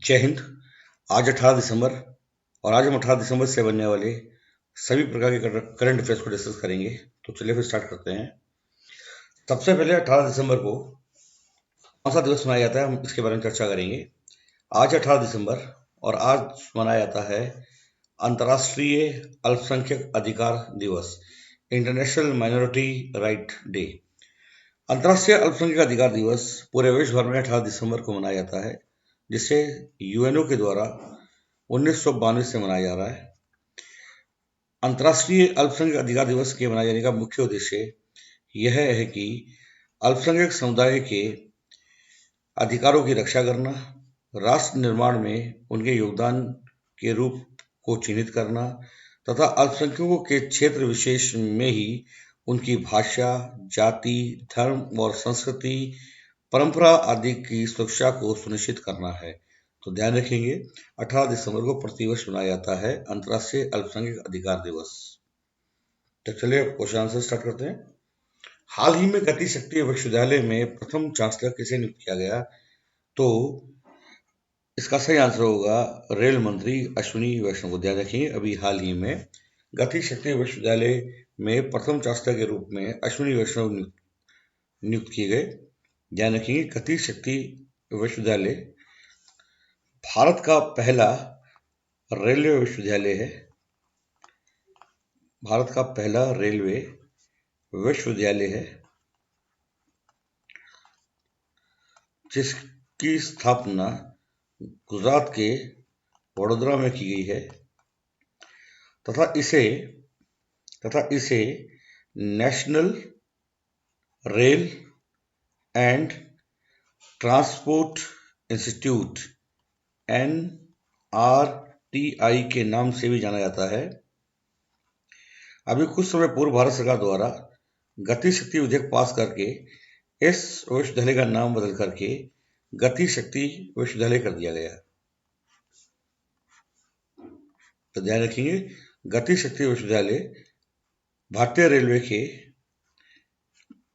जय हिंद। आज 18 दिसंबर और आज हम 18 दिसंबर से बनने वाले सभी प्रकार के करंट अफेयर्स को डिस्कस करेंगे। तो चलिए फिर स्टार्ट करते हैं। सबसे पहले 18 दिसंबर को कौन सा दिवस मनाया जाता है, हम इसके बारे में चर्चा करेंगे। आज 18 दिसंबर और आज मनाया जाता है अंतर्राष्ट्रीय अल्पसंख्यक अधिकार दिवस, इंटरनेशनल माइनॉरिटी राइट डे। अंतर्राष्ट्रीय अल्पसंख्यक अधिकार दिवस पूरे विश्व भर में 18 दिसंबर को मनाया जाता है, जिसे यूएनओ के द्वारा 1992 से मनाया जा रहा है। अंतर्राष्ट्रीय अल्पसंख्यक अधिकार दिवस के मनाए जाने का मुख्य उद्देश्य यह है कि अल्पसंख्यक समुदाय के अधिकारों की रक्षा करना, राष्ट्र निर्माण में उनके योगदान के रूप को चिन्हित करना तथा अल्पसंख्यकों के क्षेत्र विशेष में ही उनकी भाषा, जाति, धर्म और संस्कृति, परंपरा आदि की सुरक्षा को सुनिश्चित करना है। तो ध्यान रखेंगे, 18 दिसंबर को प्रतिवर्ष मनाया जाता है अंतर्राष्ट्रीय अल्पसंख्यक अधिकार दिवस। तो चलिए क्वेश्चन आंसर स्टार्ट करते हैं। हाल ही में गति शक्ति विश्वविद्यालय में प्रथम चांसलर किसे नियुक्त किया गया? तो इसका सही आंसर होगा रेल मंत्री अश्विनी वैष्णव को। ध्यान रखिए, अभी हाल ही में गति शक्ति विश्वविद्यालय में प्रथम चांसलर के रूप में अश्विनी वैष्णव नियुक्त किए गए। ध्यान रखिए, गति शक्ति विश्वविद्यालय भारत का पहला रेलवे विश्वविद्यालय है। भारत का पहला रेलवे विश्वविद्यालय है जिसकी स्थापना गुजरात के वडोदरा में की गई है तथा इसे national rail and transport institute NRTI के नाम से भी जाना जाता है। अभी कुछ समय पूर्व भारत सरकार द्वारा गति शक्ति विधेयक पास करके इस विश्वविद्यालय का नाम बदल करके गति शक्ति विश्वविद्यालय कर दिया गया। तो ध्यान रखेंगे, गति शक्ति विश्वविद्यालय भारतीय रेलवे के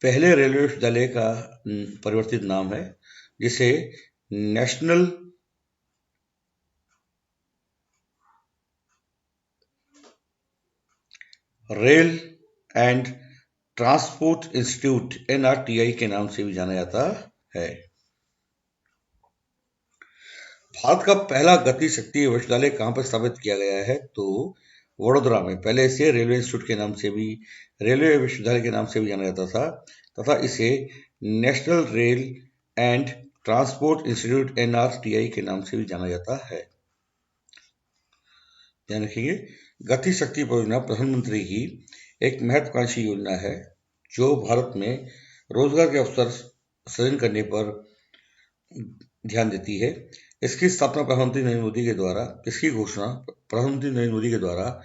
पहले रेलवे विश्वविद्यालय का परिवर्तित नाम है, जिसे national rail and transport institute NRTI के नाम से भी जाना जाता है। भारत का पहला गति शक्ति विश्वविद्यालय कहाँ पर स्थापित किया गया है? तो वडोदरा में। पहले इसे रेलवे इंस्टीट्यूट के नाम से भी, रेलवे विश्वविद्यालय के नाम से भी जाना जाता था तथा इसे national rail and transport institute NRTI के नाम से भी जाना जाता है। ध्यान रखिए, गति शक्ति परियोजना प्रधानमंत्री की एक महत्वाकांक्षी योजना है जो भारत में रोजगार के अवसर सृजन करने पर ध्यान देती है। इसकी घोषणा प्रधानमंत्री नरेंद्र मोदी के द्वारा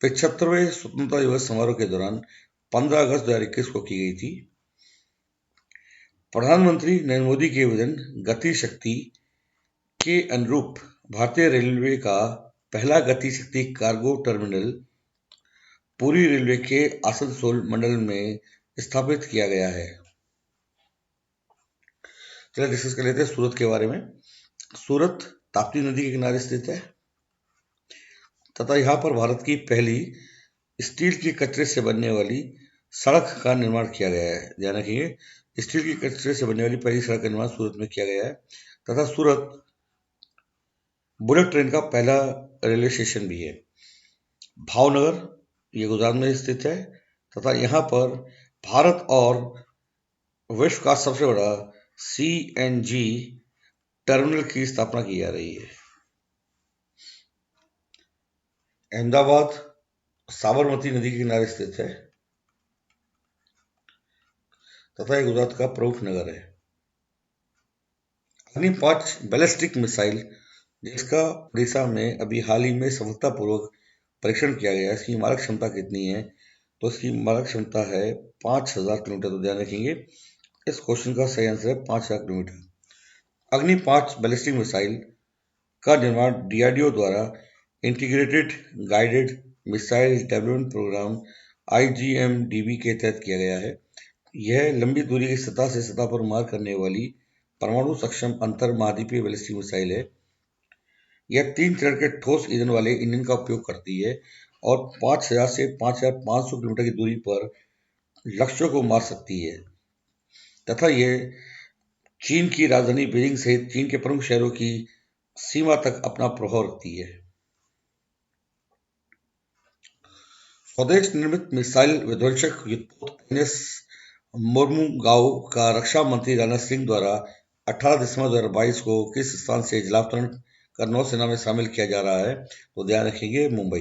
75वें स्वतंत्रता दिवस समारोह के दौरान 15 अगस्त 2021 को की गई थी। प्रधानमंत्री नरेंद्र मोदी के विजन गति शक्ति के अनुरूप भारतीय रेलवे का पहला गति शक्ति कार्गो टर्मिनल पूरी रेलवे के आसनसोल मंडल में स्थापित किया गया है। चलिए डिस्कस कर लेते हैं सूरत के बारे में। सूरत ताप्ती नदी के किनारे स्थित है तथा यहाँ पर भारत की पहली स्टील की कचरे से बनने वाली सड़क का निर्माण किया गया है। ध्यान रखिए, स्टील की कचरे से बनने वाली पहली सड़क का निर्माण सूरत में किया गया है तथा सूरत बुलेट ट्रेन का पहला रेलवे स्टेशन भी है। भावनगर ये गुजरात में स्थित है तथा यहाँ पर भारत और विश्व का सबसे बड़ा CNG टर्मिनल की स्थापना की जा रही है। अहमदाबाद साबरमती नदी के किनारे स्थित है तथा यह गुजरात का प्रमुख नगर है। अग्नि 5 बैलिस्टिक मिसाइल जिसका उड़ीसा में अभी हाल ही में सफलतापूर्वक परीक्षण किया गया, इसकी मारक क्षमता कितनी है? तो इसकी मारक क्षमता है 5000 किलोमीटर। तो ध्यान रखेंगे, इस क्वेश्चन का सही आंसर है 5000 किलोमीटर। अग्नि 5 बैलिस्टिक मिसाइल का निर्माण DRDO द्वारा integrated guided missile development programme IGMDB के तहत किया गया है। यह लंबी दूरी की सतह से सतह पर मार करने वाली परमाणु सक्षम अंतर महाद्वीपीय बैलिस्टिक मिसाइल है यह 3 चरण के ठोस ईंधन वाले इंजन का उपयोग करती है और 5000 से 5500 किलोमीटर की दूरी पर लक्ष्यों को मार सकती है तथा यह चीन की राजधानी बीजिंग सहित चीन के प्रमुख शहरों की सीमा तक अपना प्रभाव रखती है। स्वदेश निर्मित मिसाइल विध्वंसक युद्धपोत एनएस मोरमुगाओ का रक्षा मंत्री राजनाथ सिंह द्वारा 18 दिसंबर 2022 को किस स्थान से जलावतरण कर नौसेना में शामिल किया जा रहा है, तो ध्यान रखेंगे मुंबई।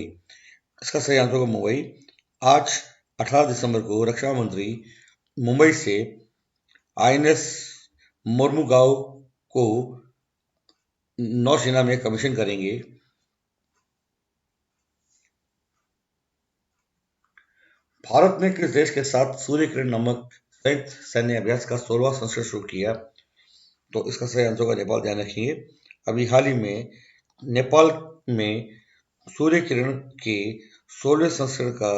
इसका सही आंसर होगा मुंबई। आज 18 दिसंबर को रक्षा मंत्री मुंबई से आईएनएस मोरमुगाओ को नौसेना में कमीशन करेंगे। भारत ने किस देश के साथ सूर्य किरण नामक संयुक्त सैन्य अभ्यास का 16वां संस्करण शुरू किया, तो इसका सही आंसर होगा नेपाल। ध्यान रखिए अभी हाल ही में नेपाल में सूर्य किरण के 16वें संस्करण का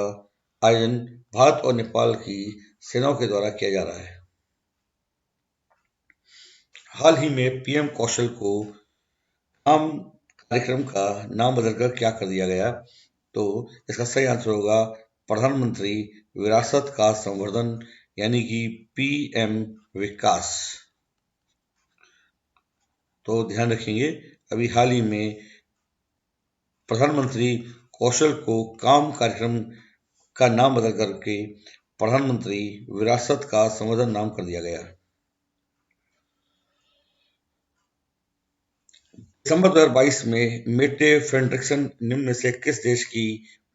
आयोजन भारत और नेपाल की सेनाओं के द्वारा किया जा रहा है। हाल ही में पीएम कौशल को काम कार्यक्रम का नाम बदलकर क्या कर दिया गया, तो इसका सही आंसर होगा प्रधानमंत्री विरासत का संवर्धन यानी कि पीएम विकास। तो ध्यान रखेंगे अभी हाल ही में प्रधानमंत्री कौशल को काम कार्यक्रम का नाम बदल करके प्रधानमंत्री विरासत का संवर्धन नाम कर दिया गया। दिसंबर 2022 में मेटे फ्रेडरिक्सन निम्न में से किस देश की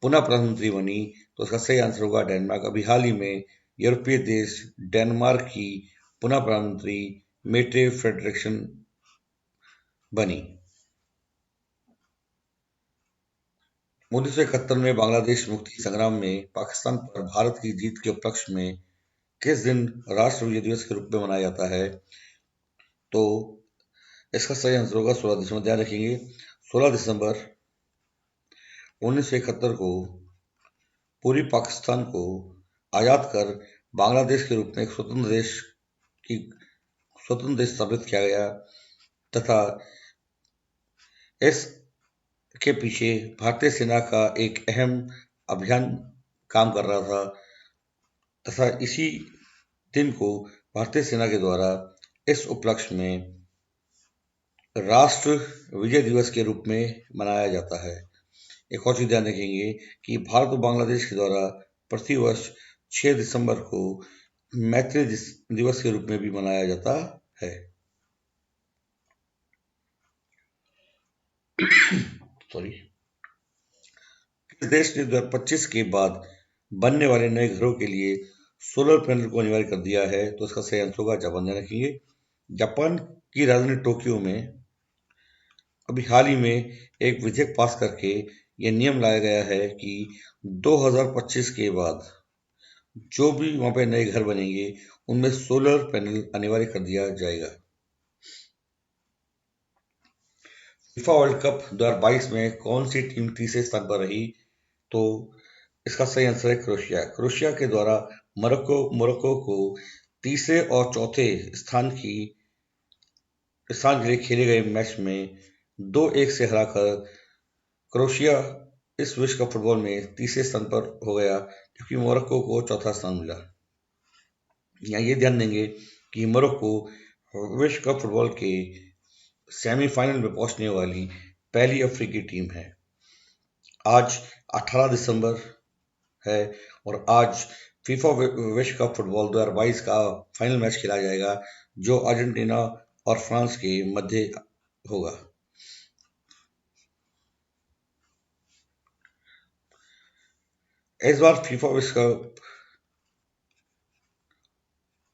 पुनः प्रधानमंत्री बनी, तो इसका सही आंसर होगा डेनमार्क। अभी हाल ही में यूरोपीय देश डेनमार्क की पुनः प्रधानमंत्री मेटे फ्रेडरिक्सन बनी। 1971 में बांग्लादेश मुक्ति संग्राम में पाकिस्तान पर भारत की जीत के उपलक्ष्य में किस दिन राष्ट्र विजय दिवस के रूप में मनाया जाता है, तो इसका सही आंसर होगा 16 दिसंबर। ध्यान रखेंगे 16 दिसंबर 1971 को पूरी पाकिस्तान को आजाद कर बांग्लादेश के रूप में एक स्वतंत्र देश स्थापित किया गया तथा इस के पीछे भारतीय सेना का एक अहम अभियान काम कर रहा था तथा इसी दिन को भारतीय सेना के द्वारा इस उपलक्ष्य में राष्ट्र विजय दिवस के रूप में मनाया जाता है। एक और चीज ध्यान रखेंगे कि भारत और बांग्लादेश के द्वारा प्रतिवर्ष 6 दिसंबर को मैत्री दिवस के रूप में भी मनाया जाता है। सॉरी, किस देश ने 2025 के बाद बनने वाले नए घरों के लिए सोलर पैनल को अनिवार्य कर दिया है, तो इसका सही आंसर होगा जापान। ध्यान रखेंगे जापान की राजधानी टोक्यो में अभी हाल ही में एक विधेयक पास करके यह नियम लाया गया है कि 2025 के बाद जो भी वहां पे नए घर बनेंगे उनमें सोलर पैनल अनिवार्य कर दिया जाएगा। फीफा वर्ल्ड कप 2022 में कौन सी टीम तीसरे स्थान पर रही, तो इसका सही आंसर है क्रोएशिया। क्रोएशिया के द्वारा मोरक्को को तीसरे और चौथे स्थान के लिए खेले गए मैच में 2-1 से हराकर क्रोएशिया इस विश्व कप फुटबॉल में तीसरे स्थान पर हो गया, जबकि मोरक्को को चौथा स्थान मिला। यहाँ ये ध्यान देंगे कि मोरक्को विश्व कप फुटबॉल के सेमीफाइनल में पहुंचने वाली पहली अफ्रीकी टीम है। आज 18 दिसंबर है और आज फीफा विश्व कप फुटबॉल 2022 का फाइनल मैच खेला जाएगा जो अर्जेंटीना और फ्रांस के मध्य होगा। इस बार फीफा विश्व कप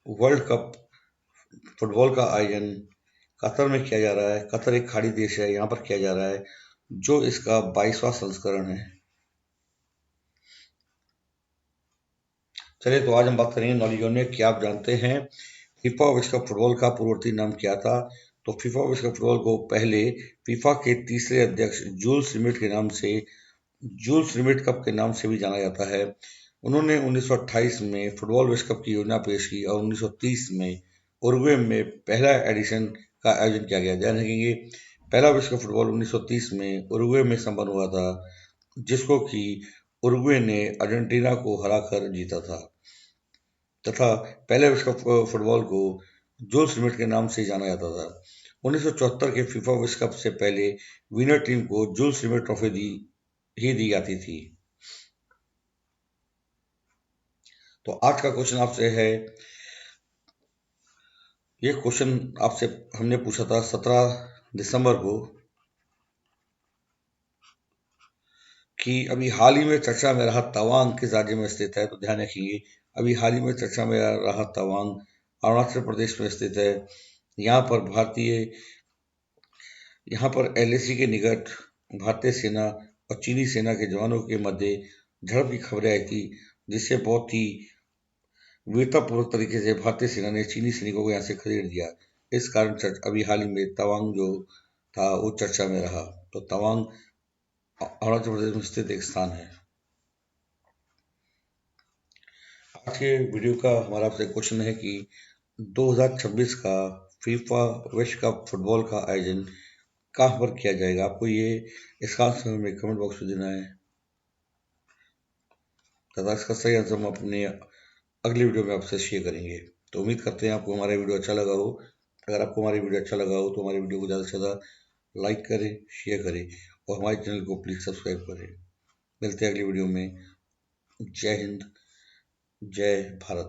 वर्ल्ड कप फुटबॉल का आयोजन कतर में किया जा रहा है। कतर एक खाड़ी देश है, यहाँ पर किया जा रहा है जो इसका 22वां संस्करण है। चलिए तो आज हम बात करेंगे नॉलेज में क्या आप जानते हैं फीफा विश्व कप फुटबॉल का पूर्ववर्ती नाम क्या था। तो फीफा विश्व कप फुटबॉल को पहले फीफा के तीसरे अध्यक्ष जूल्स रिमेट कप के नाम से भी जाना जाता है। उन्होंने 1928 में फुटबॉल विश्व कप की योजना पेश की और 1930 में उरुग्वे में पहला एडिशन का आयोजन किया गया। ध्यान रखेंगे पहला विश्व कप फुटबॉल 1930 में उरुग्वे में संपन्न हुआ था, जिसको कि उरुग्वे ने अर्जेंटीना को हराकर जीता था, तथा पहले विश्व कप फुटबॉल को जूल्स रिमेट के नाम से जाना जाता था। 1974 के फीफा विश्व कप से पहले विनर टीम को जूल्स रिमेट ट्रॉफी दी जाती थी। तो आज का क्वेश्चन आपसे है, ये क्वेश्चन आपसे हमने पूछा था 17 दिसंबर को, कि अभी हाल ही में चर्चा में रहा तवांग किस राज्य में स्थित है। तो ध्यान रखिए, अभी हाल ही में चर्चा में रहा तवांग अरुणाचल प्रदेश में स्थित है। यहाँ पर LAC के निकट भारतीय सेना और चीनी सेना के जवानों के मध्य झड़प की खबरें आई थी, जिससे बहुत ही वीरतापूर्वक तरीके से भारतीय सेना ने चीनी सैनिकों को यहाँ से खदेड़ दिया। इस कारण अभी हाल ही में तवांग जो था वो चर्चा में रहा। तो तवांग अरुणाचल प्रदेश में स्थित एक स्थान है। आज के वीडियो का हमारा आपसे क्वेश्चन है कि 2026 का फीफा विश्व कप फुटबॉल का आयोजन कहाँ पर किया जाएगा। आपको इसका आंसर हमें कमेंट बॉक्स में देना है, तथा इसका सही आंसर हम अपने अगली वीडियो में आपसे शेयर करेंगे। तो उम्मीद करते हैं आपको हमारा वीडियो अच्छा लगा हो। अगर आपको हमारी वीडियो अच्छा लगा हो तो हमारी वीडियो को ज़्यादा से ज़्यादा लाइक करें, शेयर करें और हमारे चैनल को प्लीज़ सब्सक्राइब करें। मिलते हैं अगली वीडियो में। जय हिंद, जय भारत।